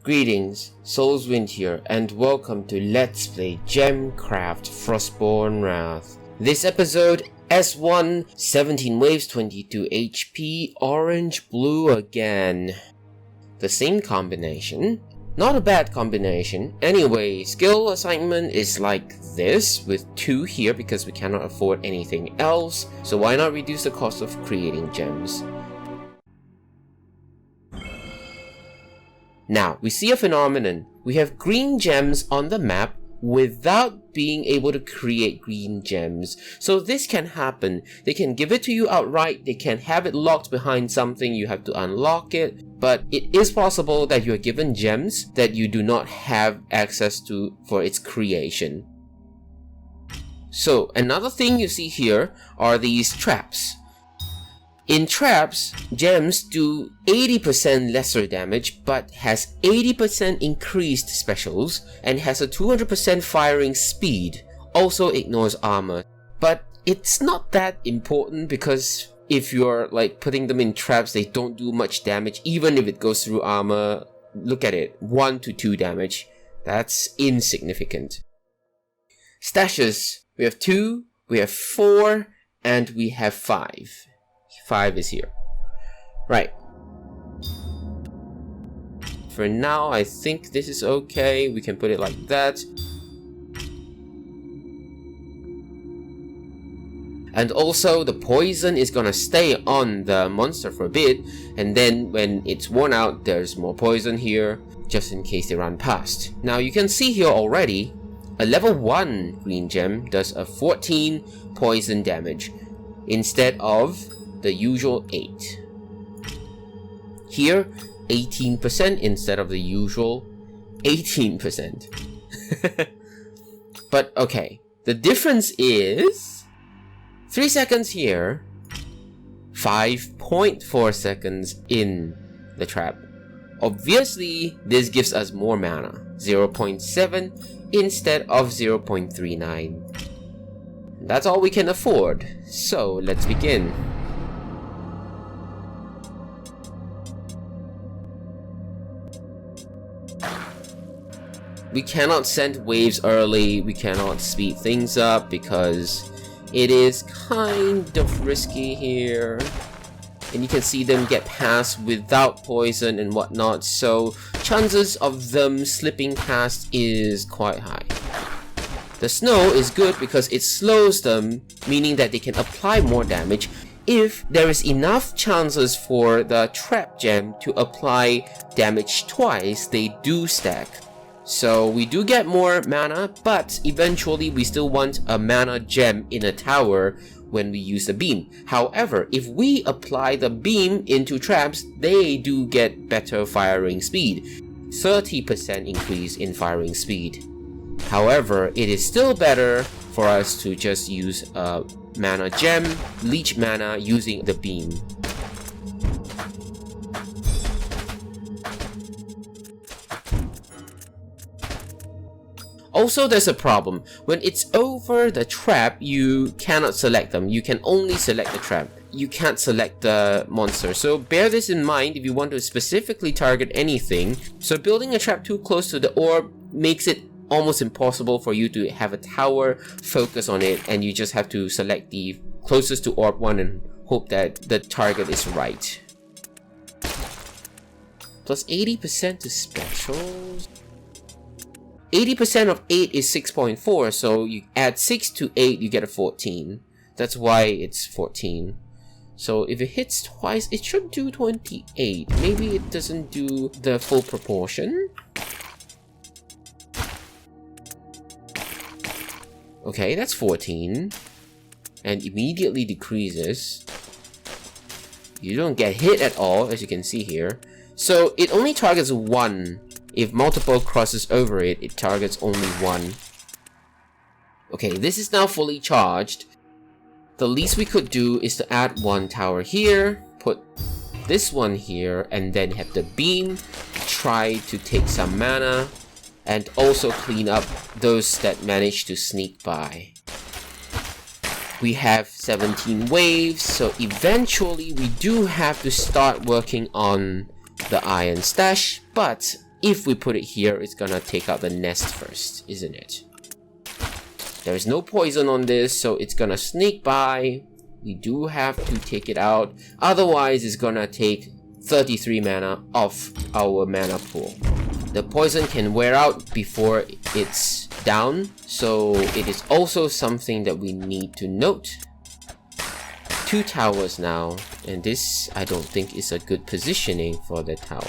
Greetings, Soulswind here, and welcome to Let's Play Gemcraft Frostborn Wrath. This episode, S1, 17 waves, 22 HP, orange, blue again. The same combination. Not a bad combination. Anyway, skill assignment is like this, with 2 here because we cannot afford anything else, so why not reduce the cost of creating gems? Now, we see a phenomenon. We have green gems on the map without being able to create green gems. So this can happen. They can give it to you outright, they can have it locked behind something, you have to unlock it, but it is possible that you are given gems that you do not have access to for its creation. So, another thing you see here are these traps. In traps, gems do 80% lesser damage but has 80% increased specials and has a 200% firing speed, also ignores armor. But it's not that important because if you're like putting them in traps, they don't do much damage even if it goes through armor. Look at it, 1 to 2 damage. That's insignificant. Stashes, we have 2, we have 4, and we have 5. 5 is here. Right. For now, I think this is okay. We can put it like that. And also, the poison is gonna stay on the monster for a bit, and then when it's worn out, there's more poison here, just in case they run past. Now, you can see here already, a level 1 green gem does a 14 poison damage, instead of the usual 8. Here, 18% instead of the usual 18%. But okay, the difference is 3 seconds here, 5.4 seconds in the trap. Obviously, this gives us more mana, 0.7 instead of 0.39. That's all we can afford, so let's begin. We cannot send waves early, we cannot speed things up because it is kind of risky here. And you can see them get past without poison and whatnot, so chances of them slipping past is quite high. The snow is good because it slows them, meaning that they can apply more damage. If there is enough chances for the trap gem to apply damage twice, they do stack. So we do get more mana, but eventually we still want a mana gem in a tower when we use the beam. However, if we apply the beam into traps, they do get better firing speed. 30% increase in firing speed. However, it is still better for us to just use a mana gem, leech mana using the beam. Also, there's a problem. When it's over the trap, you cannot select them. You can only select the trap. You can't select the monster. So bear this in mind if you want to specifically target anything. So building a trap too close to the orb makes it almost impossible for you to have a tower focus on it, and you just have to select the closest to orb one and hope that the target is right. Plus 80% to specials. 80% of 8 is 6.4, so you add 6 to 8, you get a 14. That's why it's 14. So if it hits twice, it should do 28. Maybe it doesn't do the full proportion. Okay, that's 14. And immediately decreases. You don't get hit at all, as you can see here. So it only targets 1. If multiple crosses over it, it targets only 1. Okay, this is now fully charged. The least we could do is to add 1 tower here, put this one here, and then have the beam try to take some mana, and also clean up those that manage to sneak by. We have 17 waves, so eventually we do have to start working on the iron stash, but if we put it here, it's gonna take out the nest first, isn't it? There's no poison on this, so it's gonna sneak by. We do have to take it out, otherwise it's gonna take 33 mana off our mana pool. The poison can wear out before it's down, so it is also something that we need to note. 2 towers now, and this I don't think is a good positioning for the tower.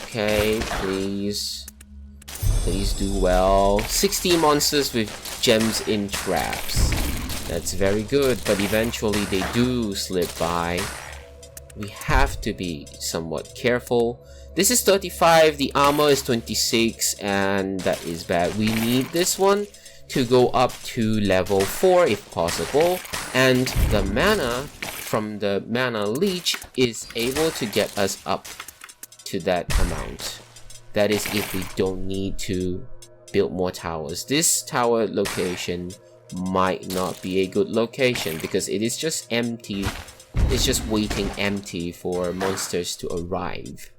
Okay, please do well. 60 monsters with gems in traps. That's very good, but eventually they do slip by. We have to be somewhat careful. This is 35, the armor is 26, and that is bad. We need this one to go up to level 4 if possible, and the mana from the mana leech is able to get us up to that amount. That is if we don't need to build more towers. This tower location might not be a good location because it is just empty. It's just waiting empty for monsters to arrive.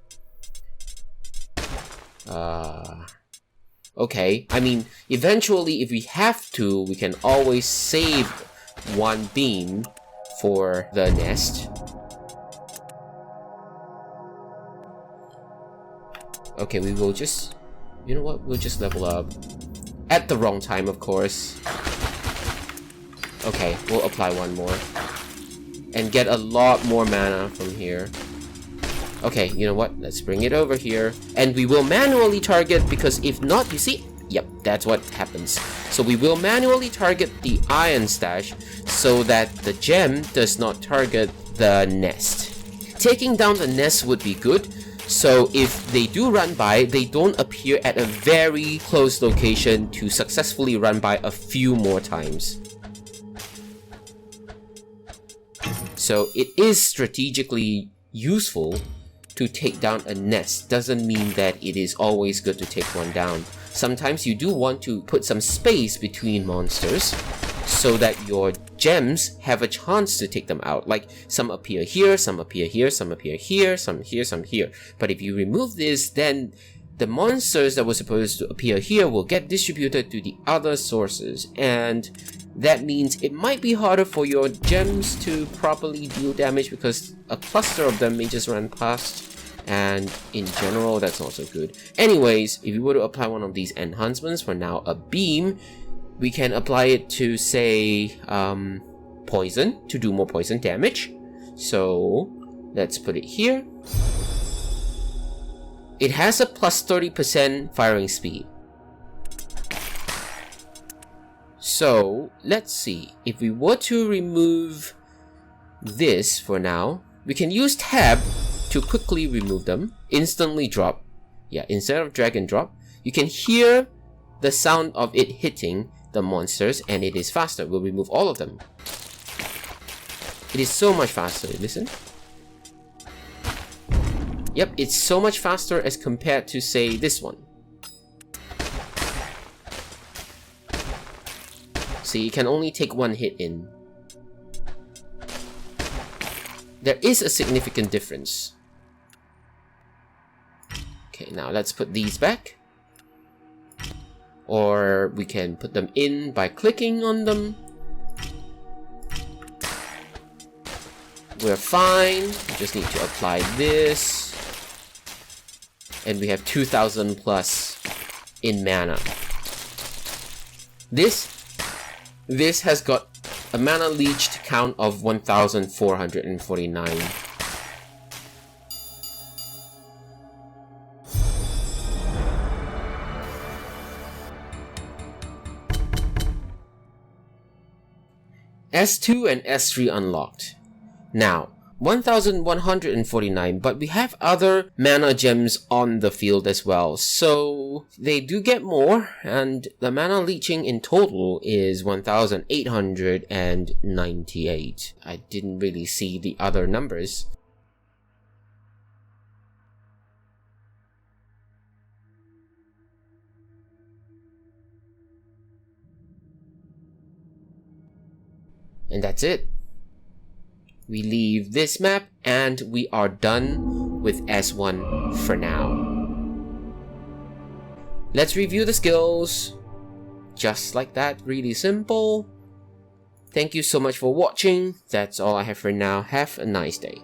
Okay, I mean, eventually if we have to, we can always save one beam for the nest. Okay, we will just... You know what? We'll just level up. At the wrong time, of course. Okay, we'll apply one more. And get a lot more mana from here. Okay, you know what? Let's bring it over here. And we will manually target, because if not, you see? Yep, that's what happens. So we will manually target the iron stash so that the gem does not target the nest. Taking down the nest would be good. So if they do run by, they don't appear at a very close location to successfully run by a few more times. So it is strategically useful to take down a nest. Doesn't mean that it is always good to take one down. Sometimes you do want to put some space between monsters so that your gems have a chance to take them out. Like some appear here, some appear here, some appear here, some here, some here. But if you remove this, then the monsters that were supposed to appear here will get distributed to the other sources, and that means it might be harder for your gems to properly deal damage because a cluster of them may just run past, and in general that's also good. Anyways, if you were to apply one of these enhancements for now a beam, we can apply it to say poison to do more poison damage. So let's put it here. It has a plus 30% firing speed. So let's see, if we were to remove this for now, we can use tab to quickly remove them, instantly drop. Yeah, instead of drag and drop, you can hear the sound of it hitting the monsters and it is faster. We'll remove all of them. It is so much faster, listen. Yep, it's so much faster as compared to say this one. See, you can only take one hit in. There is a significant difference. Okay, now let's put these back. Or we can put them in by clicking on them. We're fine. We just need to apply this. And we have 2000 plus in mana. This has got a mana leached count of 1449. S2 and S3 unlocked. Now, 1149, but we have other mana gems on the field as well, so they do get more, and the mana leeching in total is 1898. I didn't really see the other numbers. And that's it. We leave this map and we are done with S1 for now. Let's review the skills. Just like that, really simple. Thank you so much for watching. That's all I have for now. Have a nice day.